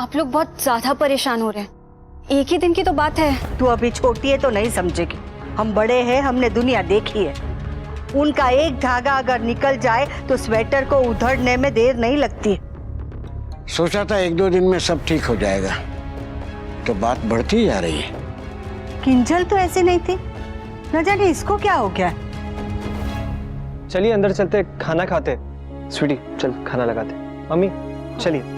आप लोग बहुत ज्यादा परेशान हो रहे हैं। एक ही दिन की तो बात है। तू अभी छोटी है तो नहीं समझेगी, हम बड़े हैं, हमने दुनिया देखी है। उनका एक धागा अगर निकल जाए तो स्वेटर को उधड़ने में देर नहीं लगती। सोचा था 1-2 दिन में सब ठीक हो जाएगा, तो बात बढ़ती जा रही है। किंजल तो ऐसी नहीं थी, न जाने इसको क्या हो गया। चलिए अंदर चलते, खाना खाते। स्वीटी चल खाना लगाते। मम्मी चलिए।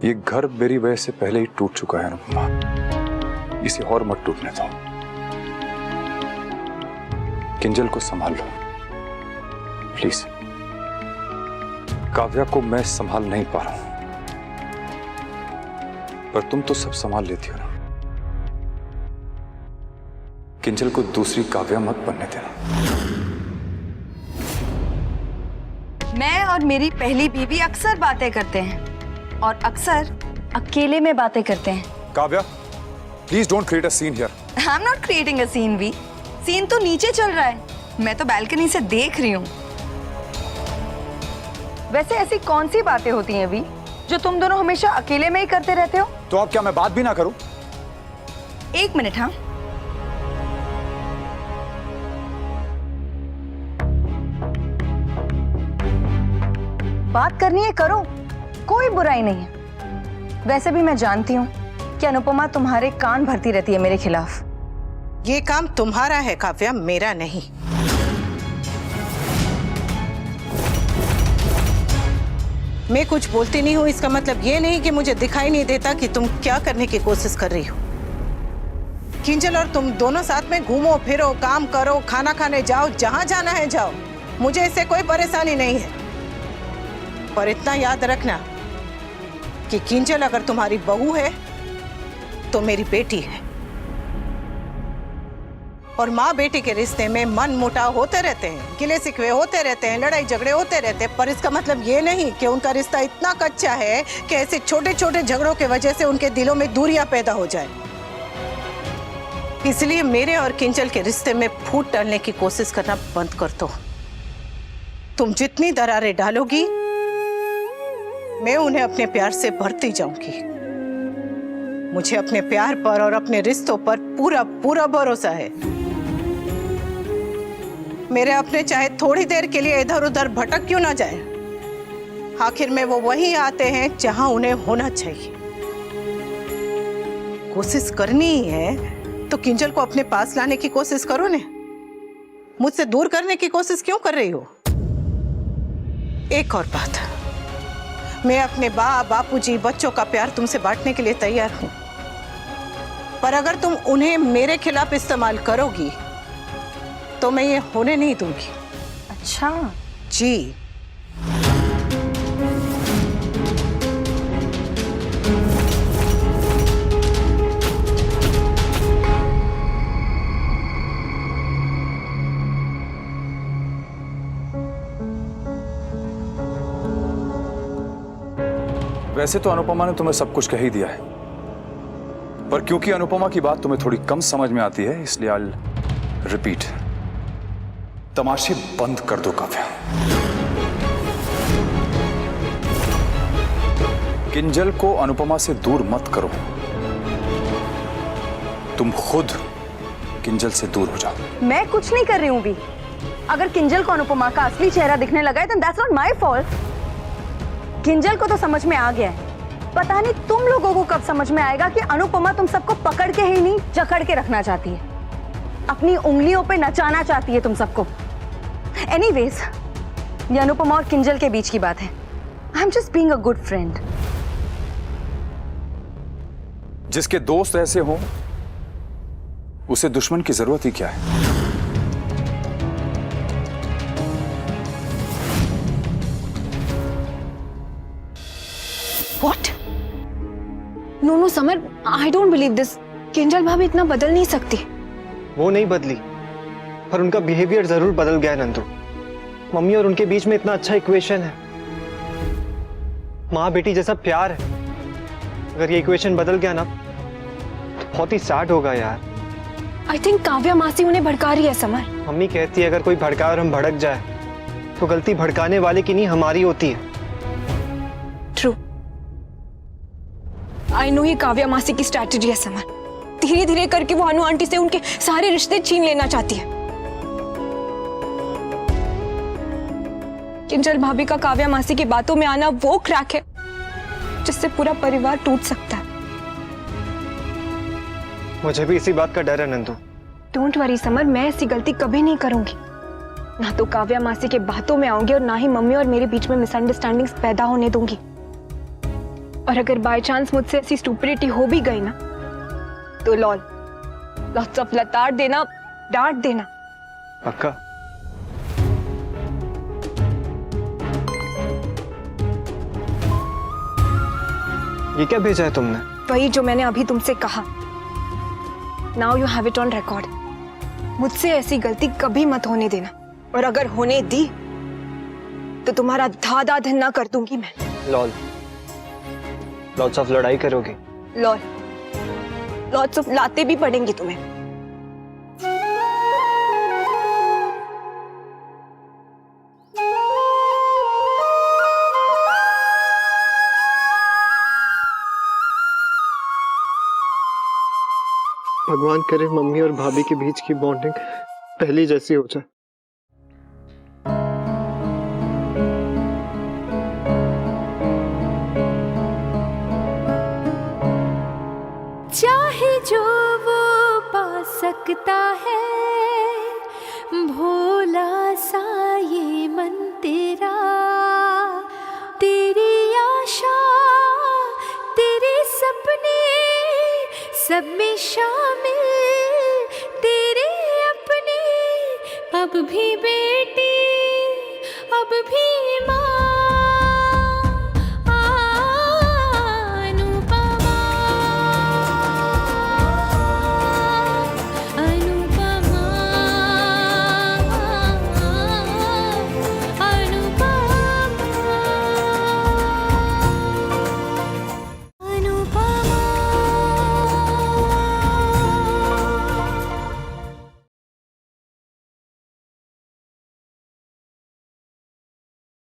ये घर मेरी वजह से पहले ही टूट चुका है अनुपमा, इसे और मत टूटने दो। किंजल को संभाल लो प्लीज। काव्या को मैं संभाल नहीं पा रहा हूं, पर तुम तो सब संभाल लेती हो ना। किंजल को दूसरी काव्या मत बनने देना। मैं और मेरी पहली बीवी अक्सर बातें करते हैं और अक्सर अकेले में बातें करते हैं। Kavya please don't create a scene here. I am not creating a scene we. Scene तो नीचे चल रहा है, मैं तो बालकनी से देख रही हूँ। वैसे ऐसी कौन सी बातें होती हैं वी जो तुम दोनों हमेशा अकेले में ही करते रहते हो? तो अब क्या मैं बात भी ना करूं? एक मिनट। हाँ, बात करनी है करो, कोई बुराई नहीं है। वैसे भी मैं जानती हूँ कि अनुपमा तुम्हारे कान भरती रहती है मेरे खिलाफ। ये काम तुम्हारा है काव्या, मेरा नहीं। मैं कुछ बोलती नहीं हूँ, इसका मतलब ये नहीं कि मुझे दिखाई नहीं देता कि तुम क्या करने की कोशिश कर रही हो। किंजल और तुम दोनों साथ में घूमो फिरो, काम करो, खाना खाने जाओ, जहां जाना है जाओ, मुझे इससे कोई परेशानी नहीं है। पर इतना याद रखना कि किंजल अगर तुम्हारी बहू है तो मेरी बेटी है, और माँ बेटी के रिश्ते में मन मुटाव होते रहते हैं, गिले शिकवे होते रहते हैं, लड़ाई झगड़े होते रहते हैं, पर इसका मतलब ये नहीं कि उनका रिश्ता इतना कच्चा है कि ऐसे छोटे छोटे झगड़ों की वजह से उनके दिलों में दूरियां पैदा हो जाए। इसलिए मेरे और किंजल के रिश्ते में फूट डालने की कोशिश करना बंद कर दो। तुम जितनी दरारें डालोगी मैं उन्हें अपने प्यार से भरती जाऊंगी। मुझे अपने प्यार पर और अपने रिश्तों पर पूरा पूरा भरोसा है। मेरे अपने चाहे थोड़ी देर के लिए इधर उधर भटक क्यों ना जाए, आखिर में वो वहीं आते हैं जहां उन्हें होना चाहिए। कोशिश करनी ही है तो किंजल को अपने पास लाने की कोशिश करो ने, मुझसे दूर करने की कोशिश क्यों कर रही हो? एक और बात, मैं अपने बापूजी, बच्चों का प्यार तुमसे बांटने के लिए तैयार हूं, पर अगर तुम उन्हें मेरे खिलाफ इस्तेमाल करोगी तो मैं ये होने नहीं दूंगी। अच्छा जी। वैसे तो अनुपमा ने तुम्हें सब कुछ कह ही दिया है, पर क्योंकि अनुपमा की बात तुम्हें थोड़ी कम समझ में आती है, इसलिए आई रिपीट। तमाशे बंद कर दो काव्या। किंजल को अनुपमा से दूर मत करो, तुम खुद किंजल से दूर हो जाओ। मैं कुछ नहीं कर रही हूँ भी। अगर किंजल को अनुपमा का असली चेहरा दिखने लगा है, then that's not my fault। Kinjal को तो समझ में आ गया है, पता नहीं तुम लोगों को कब समझ में आएगा कि अनुपमा तुम सबको पकड़ के ही नहीं जकड़ के रखना चाहती है, अपनी उंगलियों पे नचाना चाहती है तुम सबको। एनीवेज, ये अनुपमा और किंजल के बीच की बात है। I am just being a good friend. जिसके दोस्त ऐसे हों उसे दुश्मन की जरूरत ही क्या है? What? No, summer, I don't believe this. Kinjal भाभी इतना बदल नहीं सकती। वो नहीं बदली, पर उनका बिहेवियर जरूर बदल गया है नंदू। मम्मी और उनके बीच में इतना अच्छा इक्वेशन है, माँ बेटी जैसा प्यार है। अगर ये इक्वेशन बदल गया ना बहुत ही सैड होगा यार। आई थिंक काव्या मासी उन्हें भड़का रही है समर। मम्मी कहती है अगर कोई भड़काए और हम भड़क जाए तो गलती भड़काने वाले की नहीं हमारी होती है। ट्रू। आई नो ये काव्या मासी की स्ट्रैटेजी है समर। धीरे धीरे करके वो अनु आंटी से उनके सारे रिश्ते छीन लेना चाहती है। किंजल भाभी का काव्या मासी की बातों में आना वो क्रैक है जिससे पूरा परिवार टूट सकता है। मुझे भी इसी बात का डर है नंदू। डोंट वरी समर, मैं ऐसी गलती कभी नहीं करूंगी। ना तो काव्या मासी के बातों में आऊंगी और ना ही मम्मी और मेरे बीच में मिसअंडरस्टैंडिंग्स पैदा होने दूंगी। और अगर बाय चांस मुझसे ऐसी स्टुपिडिटी हो भी गई ना तो लॉट्स ऑफ लताड़ देना, डांट देना। पक्का? ये क्या भेजा है तुमने? वही जो मैंने अभी तुमसे कहा। Now you have it on record. मुझसे ऐसी गलती कभी मत होने देना, और अगर होने दी तो तुम्हारा धाधा धन्ना कर दूंगी मैं। लॉल, लॉट्स ऑफ लड़ाई करोगी? लॉट्स ऑफ लाते भी पड़ेंगी तुम्हें। भगवान करे मम्मी और भाभी के बीच की बॉन्डिंग पहली जैसी हो जाए। चाहे जो वो पा सकता है, भोला सा ये मन तेरा, तेरी आशा तेरे सपने सब में शामिल, तेरे अपने अब भी बेटी अब भी माँ।